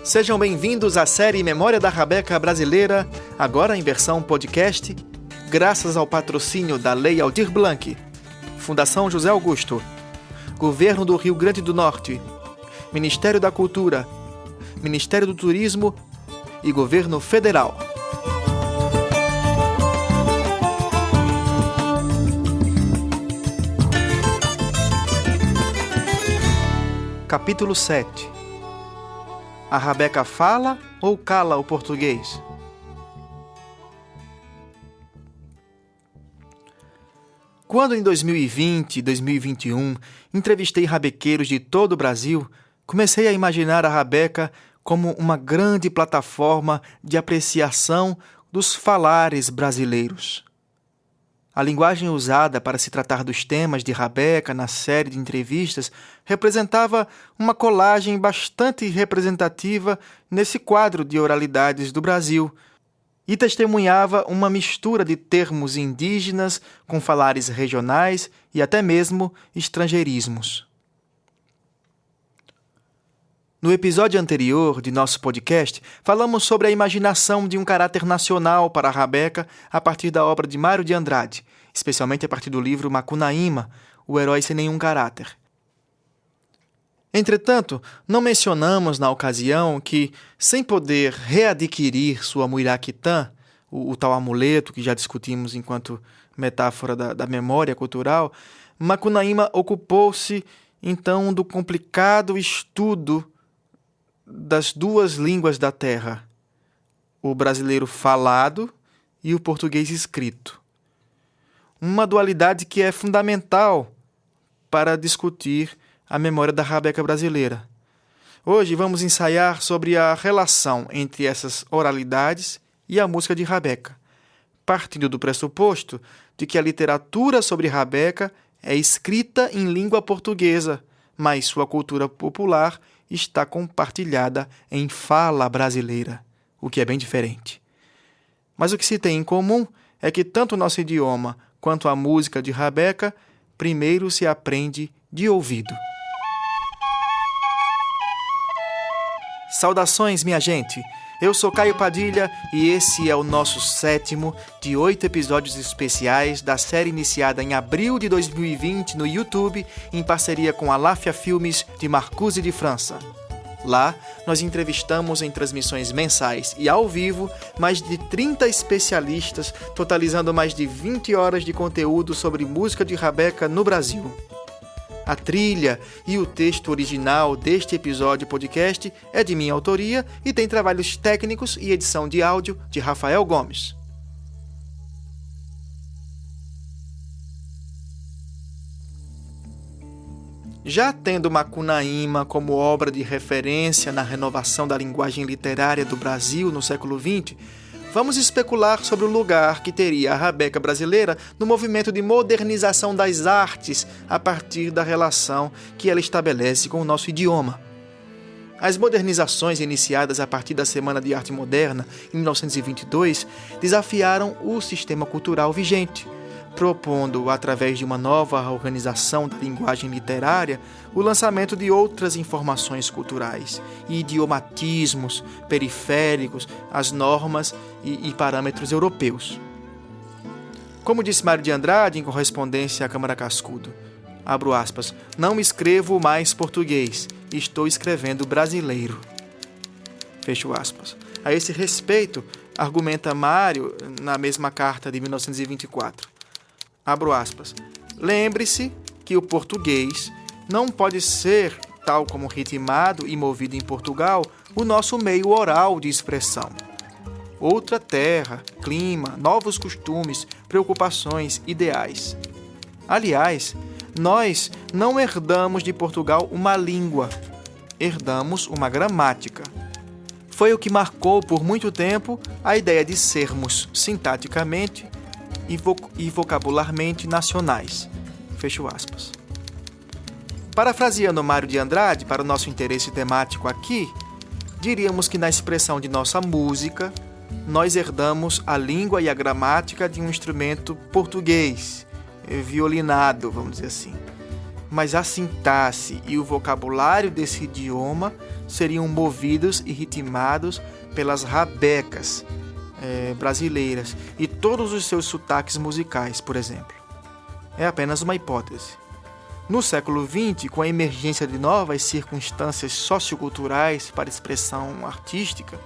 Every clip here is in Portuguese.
Sejam bem-vindos à série Memória da Rabeca Brasileira, agora em versão podcast, graças ao patrocínio da Lei Aldir Blanc, Fundação José Augusto, Governo do Rio Grande do Norte, Ministério da Cultura, Ministério do Turismo e Governo Federal. Capítulo 7. A Rabeca fala ou cala o português? Quando em 2020 e 2021 entrevistei rabequeiros de todo o Brasil, comecei a imaginar a Rabeca como uma grande plataforma de apreciação dos falares brasileiros. A linguagem usada para se tratar dos temas de Rabeca na série de entrevistas representava uma colagem bastante representativa nesse quadro de oralidades do Brasil e testemunhava uma mistura de termos indígenas com falares regionais e até mesmo estrangeirismos. No episódio anterior de nosso podcast, falamos sobre a imaginação de um caráter nacional para a Rabeca a partir da obra de Mário de Andrade, especialmente a partir do livro Macunaíma, O Herói Sem Nenhum Caráter. Entretanto, não mencionamos na ocasião que, sem poder readquirir sua muiraquitã, o tal amuleto que já discutimos enquanto metáfora da memória cultural, Macunaíma ocupou-se, então, do complicado estudo das duas línguas da terra, o brasileiro falado e o português escrito. Uma dualidade que é fundamental para discutir a memória da Rabeca brasileira. Hoje vamos ensaiar sobre a relação entre essas oralidades e a música de Rabeca, partindo do pressuposto de que a literatura sobre Rabeca é escrita em língua portuguesa, mas sua cultura popular está compartilhada em fala brasileira, o que é bem diferente. Mas o que se tem em comum é que tanto o nosso idioma quanto a música de Rabeca primeiro se aprende de ouvido. Saudações, minha gente! Eu sou Caio Padilha e esse é o nosso 7º de 8 episódios especiais da série iniciada em abril de 2020 no YouTube em parceria com a Lafia Filmes de Marcoussis de França. Lá, nós entrevistamos em transmissões mensais e ao vivo mais de 30 especialistas, totalizando mais de 20 horas de conteúdo sobre música de Rabeca no Brasil. A trilha e o texto original deste episódio podcast é de minha autoria e tem trabalhos técnicos e edição de áudio de Rafael Gomes. Já tendo Macunaíma como obra de referência na renovação da linguagem literária do Brasil no século XX, vamos especular sobre o lugar que teria a Rabeca brasileira no movimento de modernização das artes a partir da relação que ela estabelece com o nosso idioma. As modernizações iniciadas a partir da Semana de Arte Moderna, em 1922, desafiaram o sistema cultural vigente, propondo, através de uma nova organização da linguagem literária, o lançamento de outras informações culturais e idiomatismos periféricos às normas e parâmetros europeus. Como disse Mário de Andrade em correspondência à Câmara Cascudo, abro aspas, não escrevo mais português, estou escrevendo brasileiro. Fecho aspas. A esse respeito, argumenta Mário na mesma carta de 1924. Abro aspas. Lembre-se que o português não pode ser, tal como ritmado e movido em Portugal, o nosso meio oral de expressão. Outra terra, clima, novos costumes, preocupações, ideais. Aliás, nós não herdamos de Portugal uma língua, herdamos uma gramática. Foi o que marcou por muito tempo a ideia de sermos sintaticamente e vocabularmente nacionais. Fecho aspas. Parafraseando Mário de Andrade, para o nosso interesse temático aqui, diríamos que na expressão de nossa música, nós herdamos a língua e a gramática de um instrumento português, violinado, vamos dizer assim. mas a sintaxe e o vocabulário desse idioma seriam movidos e ritmados pelas rabecas brasileiras e todos os seus sotaques musicais, por exemplo. É apenas uma hipótese. No século XX, com a emergência de novas circunstâncias socioculturais para expressão artística,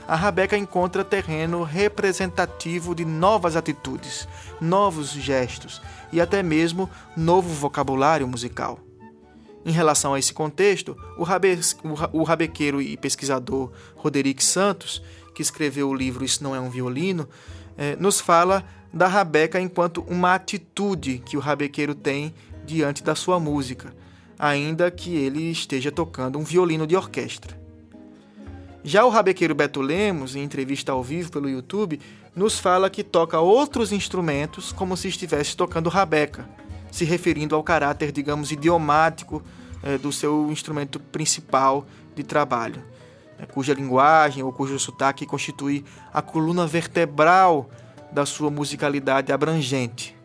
a rabeca encontra terreno representativo de novas atitudes, novos gestos e até mesmo novo vocabulário musical. Em relação a esse contexto, o rabequeiro e pesquisador Roderick Santos, que escreveu o livro Isso Não é um Violino, nos fala da rabeca enquanto uma atitude que o rabequeiro tem diante da sua música, ainda que ele esteja tocando um violino de orquestra. Já o rabequeiro Beto Lemos, em entrevista ao vivo pelo YouTube, nos fala que toca outros instrumentos como se estivesse tocando rabeca, se referindo ao caráter, digamos, idiomático do seu instrumento principal de trabalho, cuja linguagem ou cujo sotaque constitui a coluna vertebral da sua musicalidade abrangente.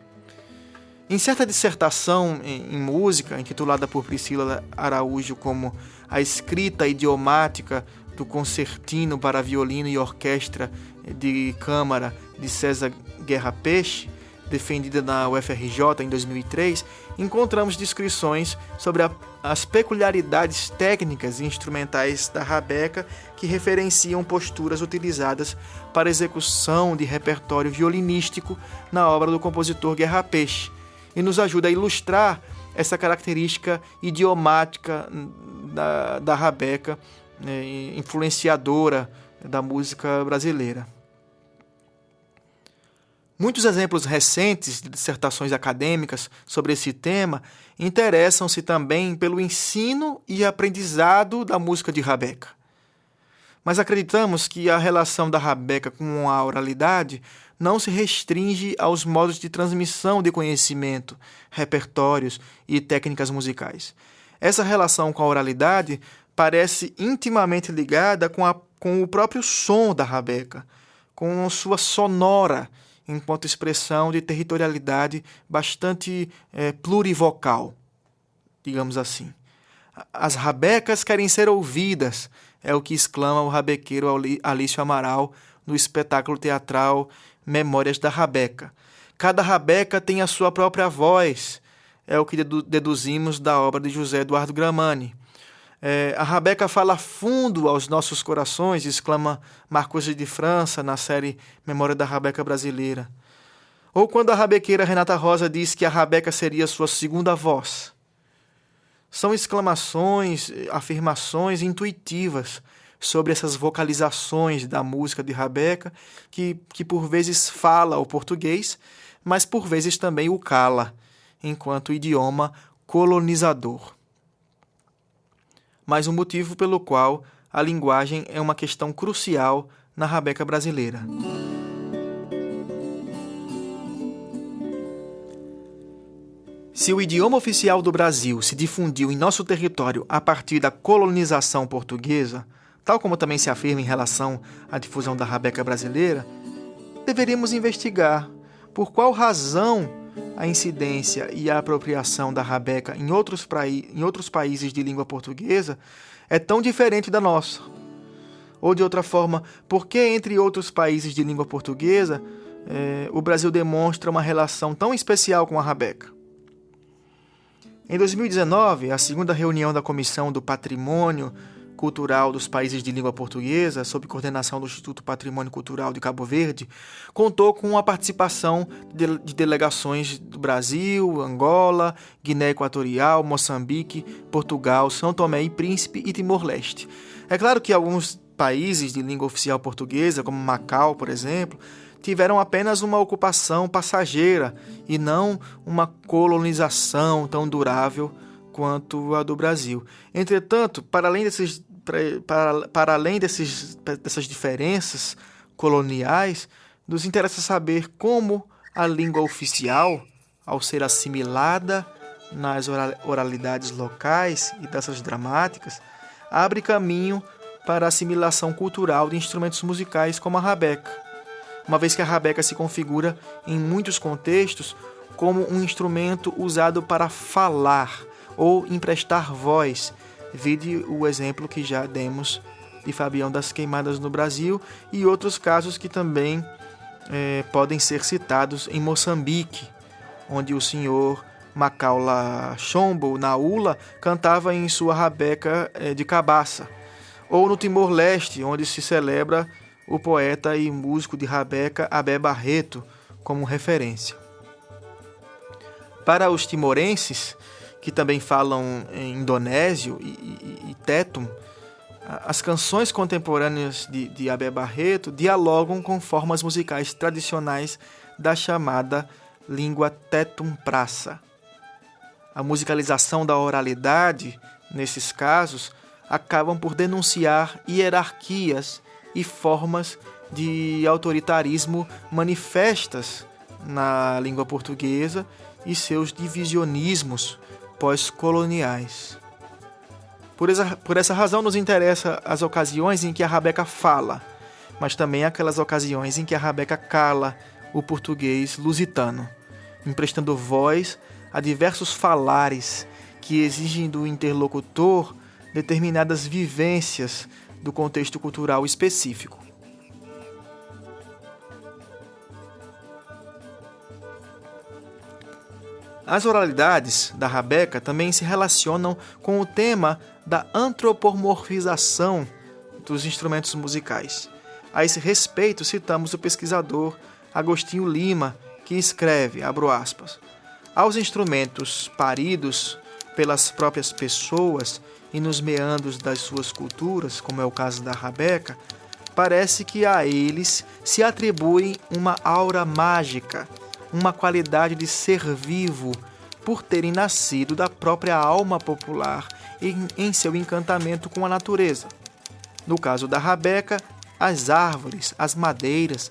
Em certa dissertação em música, intitulada por Priscila Araújo como A Escrita Idiomática do Concertino para Violino e Orquestra de Câmara de César Guerra Peixe, defendida na UFRJ em 2003, encontramos descrições sobre as peculiaridades técnicas e instrumentais da rabeca que referenciam posturas utilizadas para execução de repertório violinístico na obra do compositor Guerra Peixe, e nos ajuda a ilustrar essa característica idiomática da rabeca, influenciadora da música brasileira. Muitos exemplos recentes de dissertações acadêmicas sobre esse tema interessam-se também pelo ensino e aprendizado da música de rabeca. Mas acreditamos que a relação da rabeca com a oralidade não se restringe aos modos de transmissão de conhecimento, repertórios e técnicas musicais. Essa relação com a oralidade parece intimamente ligada com o próprio som da rabeca, com sua sonora, enquanto expressão de territorialidade bastante plurivocal, digamos assim. As rabecas querem ser ouvidas, é o que exclama o rabequeiro Alício Amaral no espetáculo teatral Memórias da Rabeca. Cada rabeca tem a sua própria voz, é o que deduzimos da obra de José Eduardo Gramani. A rabeca fala fundo aos nossos corações, exclama Marcos de França na série Memória da Rabeca Brasileira. Ou quando a rabequeira Renata Rosa diz que a rabeca seria sua segunda voz. São exclamações, afirmações intuitivas sobre essas vocalizações da música de rabeca que por vezes fala o português, mas por vezes também o cala, enquanto idioma colonizador. Mas um motivo pelo qual a linguagem é uma questão crucial na rabeca brasileira. Se o idioma oficial do Brasil se difundiu em nosso território a partir da colonização portuguesa, tal como também se afirma em relação à difusão da rabeca brasileira, deveríamos investigar por qual razão a incidência e a apropriação da rabeca em outros países de língua portuguesa é tão diferente da nossa. Ou, de outra forma, por que entre outros países de língua portuguesa o Brasil demonstra uma relação tão especial com a rabeca? Em 2019, a segunda reunião da Comissão do Patrimônio Cultural dos Países de Língua Portuguesa, sob coordenação do Instituto Patrimônio Cultural de Cabo Verde, contou com a participação de delegações do Brasil, Angola, Guiné Equatorial, Moçambique, Portugal, São Tomé e Príncipe e Timor-Leste. É claro que alguns países de língua oficial portuguesa, como Macau, por exemplo, tiveram apenas uma ocupação passageira e não uma colonização tão durável quanto a do Brasil. Entretanto, para além dessas diferenças coloniais, nos interessa saber como a língua oficial, ao ser assimilada nas oralidades locais e dessas dramáticas, abre caminho para a assimilação cultural de instrumentos musicais como a rabeca, uma vez que a rabeca se configura em muitos contextos como um instrumento usado para falar ou emprestar voz. Vide o exemplo que já demos de Fabião das Queimadas no Brasil e outros casos que também podem ser citados em Moçambique, onde o senhor Macaula Chombo Naula cantava em sua rabeca de cabaça, ou no Timor-Leste, onde se celebra o poeta e músico de rabeca Abé Barreto como referência. Para os timorenses, que também falam em indonésio e tetum, as canções contemporâneas de Abé Barreto dialogam com formas musicais tradicionais da chamada língua tetum-praça. A musicalização da oralidade, nesses casos, acabam por denunciar hierarquias e formas de autoritarismo manifestas na língua portuguesa e seus divisionismos pós-coloniais. Por essa razão nos interessa as ocasiões em que a rabeca fala, mas também aquelas ocasiões em que a rabeca cala o português lusitano, emprestando voz a diversos falares que exigem do interlocutor determinadas vivências do contexto cultural específico. As oralidades da rabeca também se relacionam com o tema da antropomorfização dos instrumentos musicais. A esse respeito, citamos o pesquisador Agostinho Lima, que escreve, abro aspas, aos instrumentos paridos pelas próprias pessoas e nos meandros das suas culturas, como é o caso da rabeca, parece que a eles se atribui uma aura mágica, uma qualidade de ser vivo, por terem nascido da própria alma popular em seu encantamento com a natureza. No caso da rabeca, as árvores, as madeiras,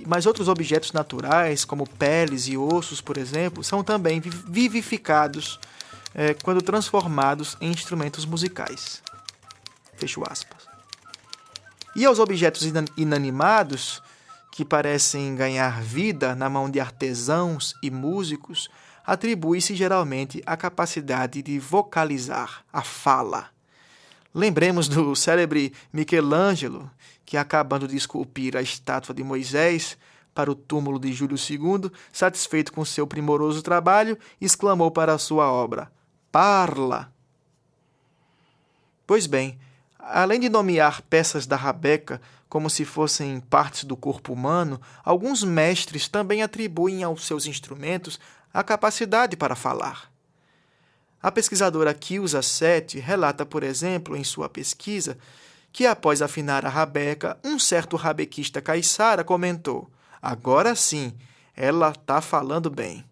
mas outros objetos naturais, como peles e ossos, por exemplo, são também vivificados quando transformados em instrumentos musicais. Fecho aspas. E aos objetos inanimados, que parecem ganhar vida na mão de artesãos e músicos, atribui-se geralmente a capacidade de vocalizar, a fala. Lembremos do célebre Michelangelo, que, acabando de esculpir a estátua de Moisés para o túmulo de Júlio II, satisfeito com seu primoroso trabalho, exclamou para a sua obra: "Parla!". Pois bem, além de nomear peças da rabeca como se fossem partes do corpo humano, alguns mestres também atribuem aos seus instrumentos a capacidade para falar. A pesquisadora Kilsa Sete relata, por exemplo, em sua pesquisa, que após afinar a rabeca, um certo rabequista caiçara comentou: "Agora sim, ela está falando bem".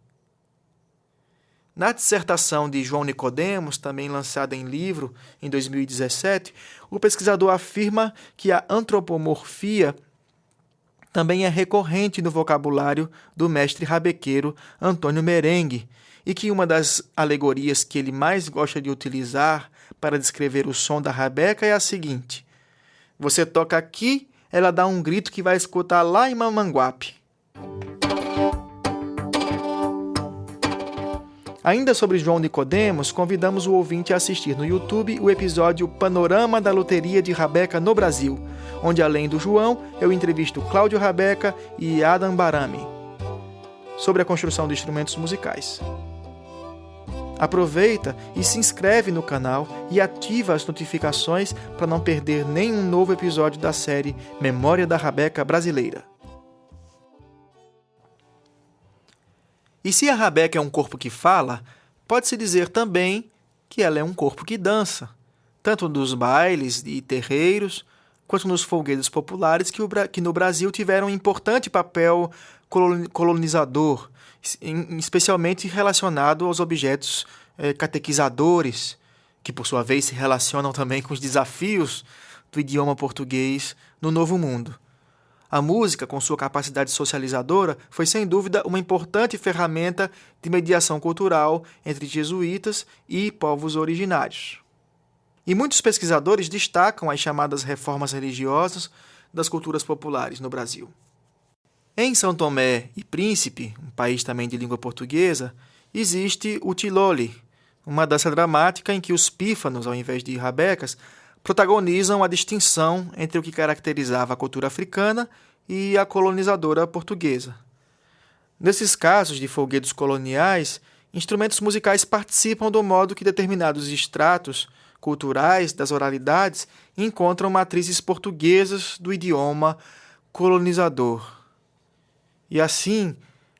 Na dissertação de João Nicodemos, também lançada em livro em 2017, o pesquisador afirma que a antropomorfia também é recorrente no vocabulário do mestre rabequeiro Antônio Merengue, e que uma das alegorias que ele mais gosta de utilizar para descrever o som da rabeca é a seguinte: você toca aqui, ela dá um grito que vai escutar lá em Mamanguape. Ainda sobre João Nicodemos, convidamos o ouvinte a assistir no YouTube o episódio Panorama da Loteria de Rabeca no Brasil, onde, além do João, eu entrevisto Cláudio Rabeca e Adam Barami sobre a construção de instrumentos musicais. Aproveita e se inscreve no canal e ativa as notificações para não perder nenhum novo episódio da série Memória da Rabeca Brasileira. E se a rabeca é um corpo que fala, pode-se dizer também que ela é um corpo que dança, tanto nos bailes e terreiros, quanto nos folguedos populares que no Brasil tiveram um importante papel colonizador, especialmente relacionado aos objetos catequizadores, que por sua vez se relacionam também com os desafios do idioma português no Novo Mundo. A música, com sua capacidade socializadora, foi sem dúvida uma importante ferramenta de mediação cultural entre jesuítas e povos originários. E muitos pesquisadores destacam as chamadas reformas religiosas das culturas populares no Brasil. Em São Tomé e Príncipe, um país também de língua portuguesa, existe o Tilole, uma dança dramática em que os pífanos, ao invés de rabecas, protagonizam a distinção entre o que caracterizava a cultura africana e a colonizadora portuguesa. Nesses casos de folguedos coloniais, instrumentos musicais participam do modo que determinados estratos culturais das oralidades encontram matrizes portuguesas do idioma colonizador. E assim,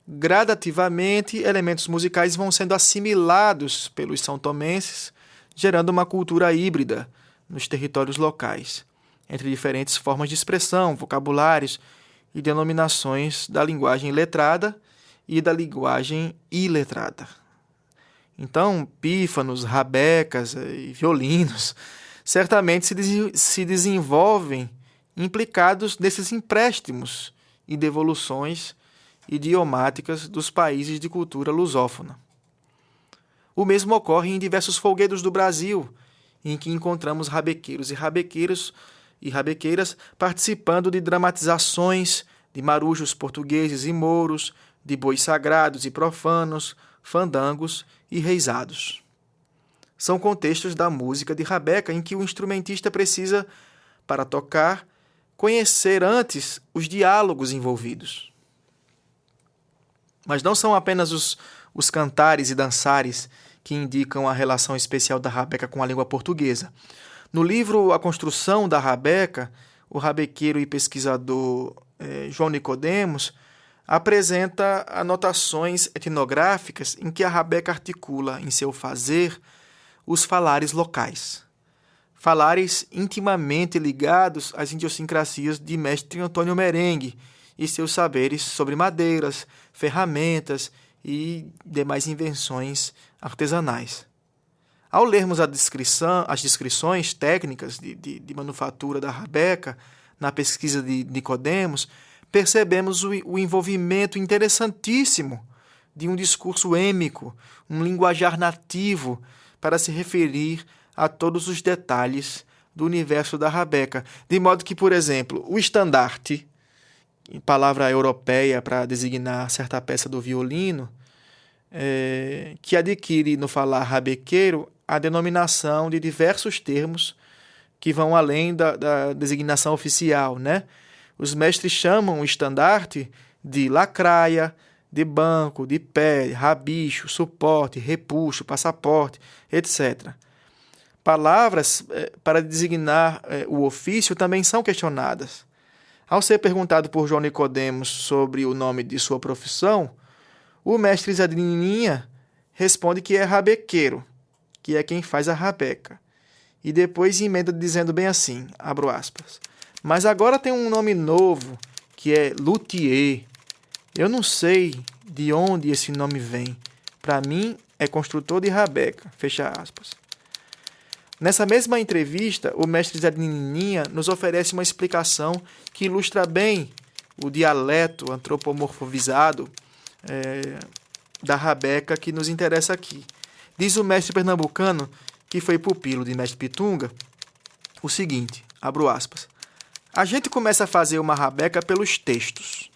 gradativamente, elementos musicais vão sendo assimilados pelos são-tomenses, gerando uma cultura híbrida nos territórios locais, entre diferentes formas de expressão, vocabulários e denominações da linguagem letrada e da linguagem iletrada. Então, pífanos, rabecas e violinos certamente se desenvolvem implicados nesses empréstimos e devoluções idiomáticas dos países de cultura lusófona. O mesmo ocorre em diversos folguedos do Brasil, em que encontramos rabequeiros e rabequeiras participando de dramatizações de marujos portugueses e mouros, de bois sagrados e profanos, fandangos e reisados. São contextos da música de rabeca em que o instrumentista precisa, para tocar, conhecer antes os diálogos envolvidos. Mas não são apenas os cantares e dançares que indicam a relação especial da rabeca com a língua portuguesa. No livro A Construção da Rabeca, o rabequeiro e pesquisador João Nicodemos apresenta anotações etnográficas em que a rabeca articula em seu fazer os falares locais. Falares intimamente ligados às idiosincrasias de mestre Antônio Merengue e seus saberes sobre madeiras, ferramentas e demais invenções artesanais. Ao lermos as descrições técnicas de manufatura da rabeca na pesquisa de Nicodemos, percebemos o envolvimento interessantíssimo de um discurso êmico, um linguajar nativo para se referir a todos os detalhes do universo da rabeca. De modo que, por exemplo, o estandarte, palavra europeia para designar certa peça do violino, que adquire no falar rabequeiro a denominação de diversos termos que vão além da designação oficial, né? Os mestres chamam o estandarte de lacraia, de banco, de pé, rabicho, suporte, repuxo, passaporte, etc. Palavras para designar o ofício também são questionadas. Ao ser perguntado por João Nicodemos sobre o nome de sua profissão, o mestre Zé de Nininha responde que é rabequeiro, que é quem faz a rabeca. E depois emenda dizendo bem assim, abro aspas, mas agora tem um nome novo, que é luthier. Eu não sei de onde esse nome vem. Para mim, é construtor de rabeca, fecha aspas. Nessa mesma entrevista, o mestre Zé de Nininha nos oferece uma explicação que ilustra bem o dialeto antropomorfizado da rabeca que nos interessa aqui. Diz o mestre pernambucano, que foi pupilo de mestre Pitunga, o seguinte, abro aspas, a gente começa a fazer uma rabeca pelos textos.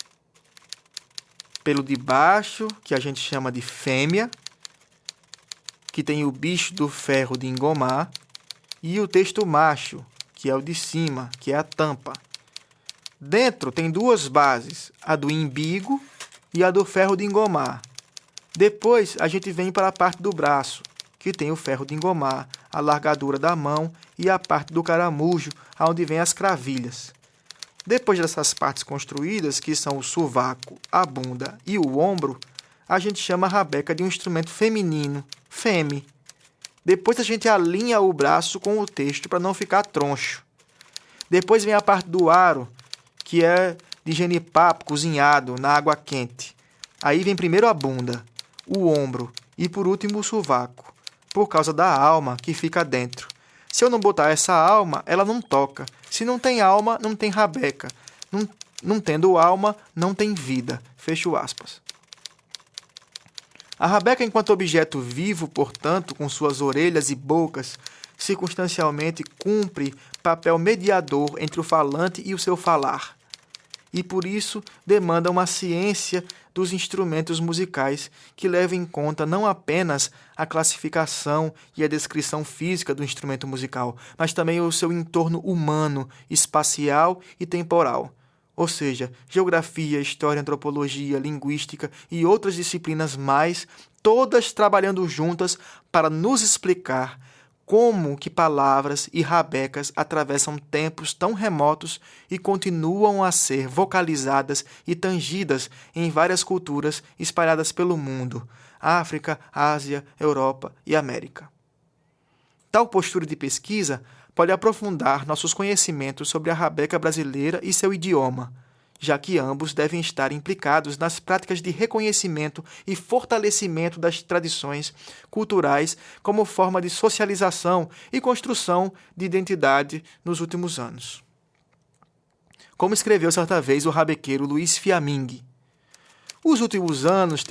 Pelo de baixo, que a gente chama de fêmea, que tem o bicho do ferro de engomar, e o texto macho, que é o de cima, que é a tampa. Dentro tem duas bases, a do imbigo e a do ferro de engomar. Depois a gente vem para a parte do braço, que tem o ferro de engomar, a largadura da mão e a parte do caramujo, onde vem as cravilhas. Depois dessas partes construídas, que são o sovaco, a bunda e o ombro, a gente chama a rabeca de um instrumento feminino, feme. Depois a gente alinha o braço com o texto para não ficar troncho. Depois vem a parte do aro, que é de genipapo cozinhado na água quente. Aí vem primeiro a bunda, o ombro e por último o sovaco, por causa da alma que fica dentro. Se eu não botar essa alma, ela não toca. Se não tem alma, não tem rabeca. Não tendo alma, não tem vida. Fecho aspas. A rabeca, enquanto objeto vivo, portanto, com suas orelhas e bocas, circunstancialmente cumpre papel mediador entre o falante e o seu falar. e, por isso, demanda uma ciência dos instrumentos musicais que leva em conta não apenas a classificação e a descrição física do instrumento musical, mas também o seu entorno humano, espacial e temporal. Ou seja, geografia, história, antropologia, linguística e outras disciplinas mais, todas trabalhando juntas para nos explicar como que palavras e rabecas atravessam tempos tão remotos e continuam a ser vocalizadas e tangidas em várias culturas espalhadas pelo mundo, África, Ásia, Europa e América. Tal postura de pesquisa pode aprofundar nossos conhecimentos sobre a rabeca brasileira e seu idioma, já que ambos devem estar implicados nas práticas de reconhecimento e fortalecimento das tradições culturais como forma de socialização e construção de identidade nos últimos anos. Como escreveu certa vez o rabequeiro Luiz Fiammingue, os últimos anos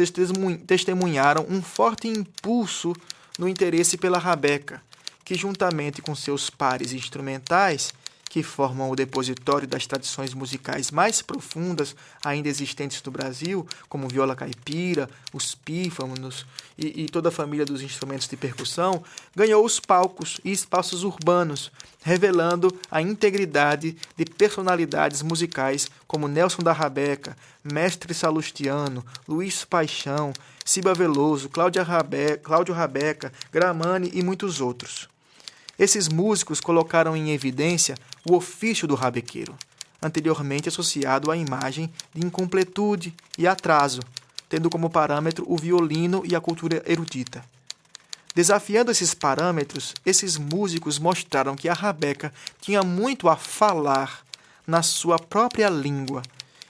testemunharam um forte impulso no interesse pela rabeca, que, juntamente com seus pares instrumentais, que formam o depositório das tradições musicais mais profundas ainda existentes no Brasil, como viola caipira, os pífanos e toda a família dos instrumentos de percussão, ganhou os palcos e espaços urbanos, revelando a integridade de personalidades musicais como Nelson da Rabeca, Mestre Salustiano, Luiz Paixão, Ciba Veloso, Cláudio Rabeca, Gramani e muitos outros. Esses músicos colocaram em evidência o ofício do rabequeiro, anteriormente associado à imagem de incompletude e atraso, tendo como parâmetro o violino e a cultura erudita. Desafiando esses parâmetros, esses músicos mostraram que a rabeca tinha muito a falar na sua própria língua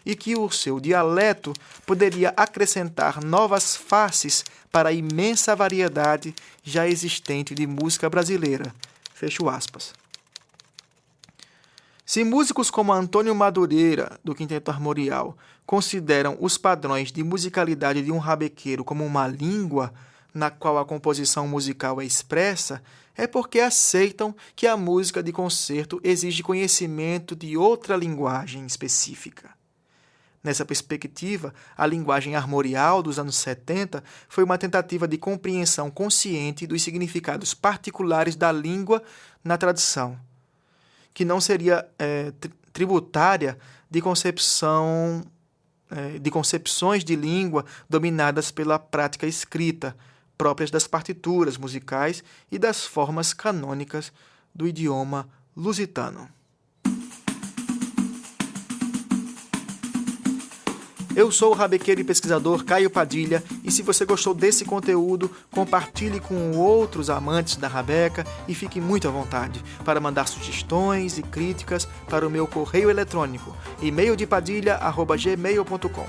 e que o seu dialeto poderia acrescentar novas faces para a imensa variedade já existente de música brasileira. Fecho aspas. Se músicos como Antônio Madureira, do Quinteto Armorial, consideram os padrões de musicalidade de um rabequeiro como uma língua na qual a composição musical é expressa, é porque aceitam que a música de concerto exige conhecimento de outra linguagem específica. Nessa perspectiva, a linguagem armorial dos anos 70 foi uma tentativa de compreensão consciente dos significados particulares da língua na tradição, que não seria tributária de concepções de língua dominadas pela prática escrita, próprias das partituras musicais e das formas canônicas do idioma lusitano. Eu sou o rabequeiro e pesquisador Caio Padilha e se você gostou desse conteúdo, compartilhe com outros amantes da rabeca e fique muito à vontade para mandar sugestões e críticas para o meu correio eletrônico emaildepadilha@gmail.com.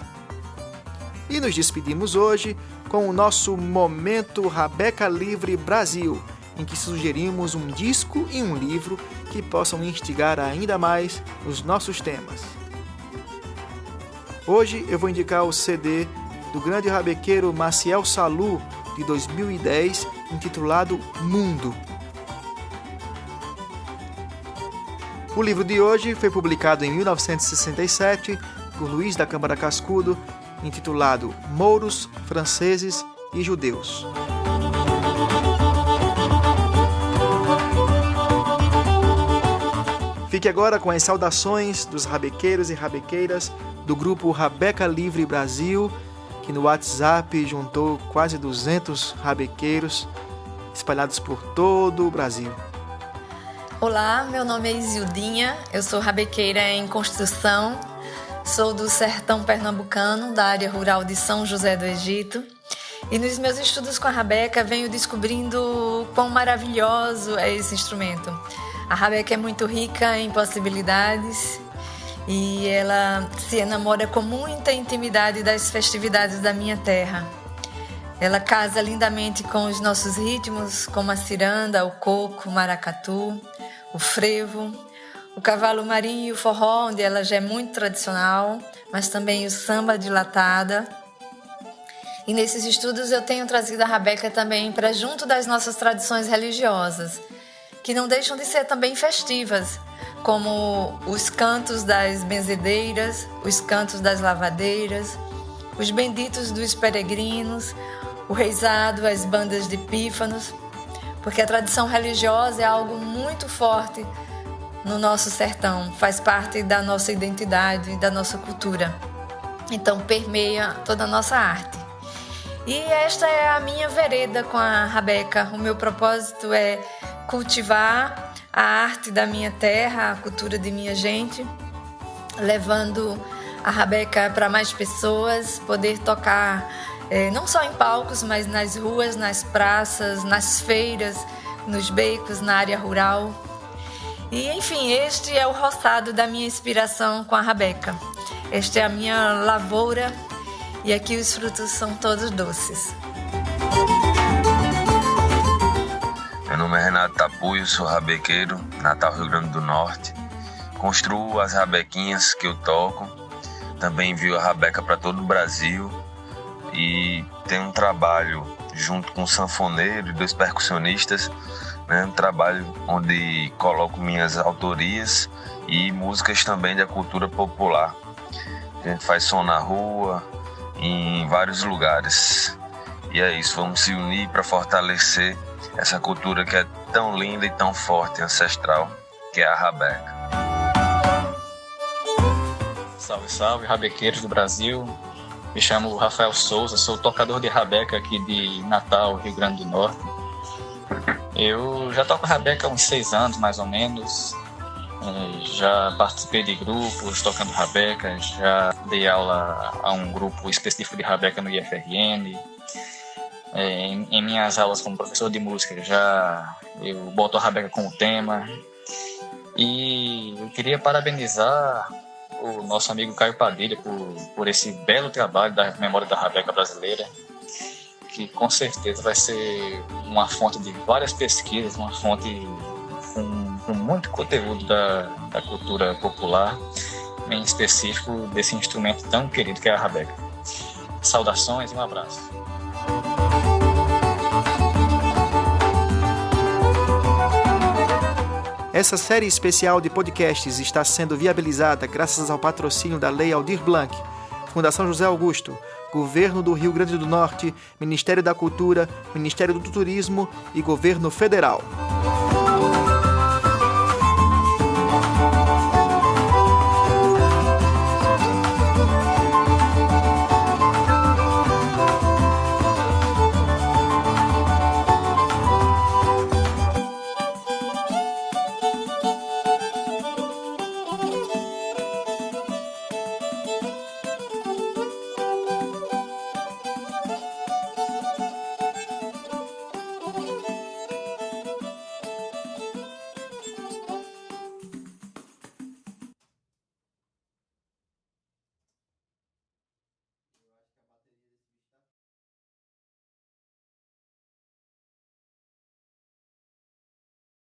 E nos despedimos hoje com o nosso Momento Rabeca Livre Brasil, em que sugerimos um disco e um livro que possam instigar ainda mais os nossos temas. Hoje eu vou indicar o CD do grande rabequeiro Maciel Salu, de 2010, intitulado Mundo. O livro de hoje foi publicado em 1967 por Luiz da Câmara Cascudo, intitulado Mouros, Franceses e Judeus. Fique agora com as saudações dos rabequeiros e rabequeiras do grupo Rabeca Livre Brasil, que no WhatsApp juntou quase 200 rabequeiros espalhados por todo o Brasil. Olá, meu nome é Isildinha, eu sou rabequeira em construção, sou do sertão pernambucano, da área rural de São José do Egito, e nos meus estudos com a rabeca venho descobrindo quão maravilhoso é esse instrumento. A rabeca é muito rica em possibilidades e ela se enamora com muita intimidade das festividades da minha terra. Ela casa lindamente com os nossos ritmos, como a ciranda, o coco, o maracatu, o frevo, o cavalo marinho e o forró, onde ela já é muito tradicional, mas também o samba de latada. E nesses estudos eu tenho trazido a rabeca também para junto das nossas tradições religiosas, que não deixam de ser também festivas, como os cantos das benzedeiras, os cantos das lavadeiras, os benditos dos peregrinos, o reizado, as bandas de pífanos, porque a tradição religiosa é algo muito forte no nosso sertão, faz parte da nossa identidade, da nossa cultura. Então permeia toda a nossa arte. E esta é a minha vereda com a rabeca. O meu propósito é cultivar a arte da minha terra, a cultura de minha gente, levando a rabeca para mais pessoas, poder tocar não só em palcos, mas nas ruas, nas praças, nas feiras, nos becos, na área rural. E, enfim, este é o roçado da minha inspiração com a rabeca. Esta é a minha lavoura e aqui os frutos são todos doces. Meu nome é Renato Tapuio, sou rabequeiro, Natal, Rio Grande do Norte. Construo as rabequinhas que eu toco, também envio a rabeca para todo o Brasil e tenho um trabalho junto com um sanfoneiro e 2 percussionistas, um trabalho onde coloco minhas autorias e músicas também da cultura popular. A gente faz som na rua, em vários lugares. E é isso, vamos se unir para fortalecer essa cultura que é tão linda e tão forte, ancestral, que é a rabeca. Salve, salve, rabequeiros do Brasil. Me chamo Rafael Souza, sou tocador de rabeca aqui de Natal, Rio Grande do Norte. Eu já toco rabeca há uns 6 anos, mais ou menos. Já participei de grupos tocando rabeca, já dei aula a um grupo específico de rabeca no IFRN. Em minhas aulas como professor de música, eu boto a rabeca como tema. E eu queria parabenizar o nosso amigo Caio Padilha por esse belo trabalho da memória da rabeca brasileira, que com certeza vai ser uma fonte de várias pesquisas, uma fonte com muito conteúdo da cultura popular, em específico desse instrumento tão querido que é a rabeca. Saudações e um abraço. Essa série especial de podcasts está sendo viabilizada graças ao patrocínio da Lei Aldir Blanc, Fundação José Augusto, Governo do Rio Grande do Norte, Ministério da Cultura, Ministério do Turismo e Governo Federal.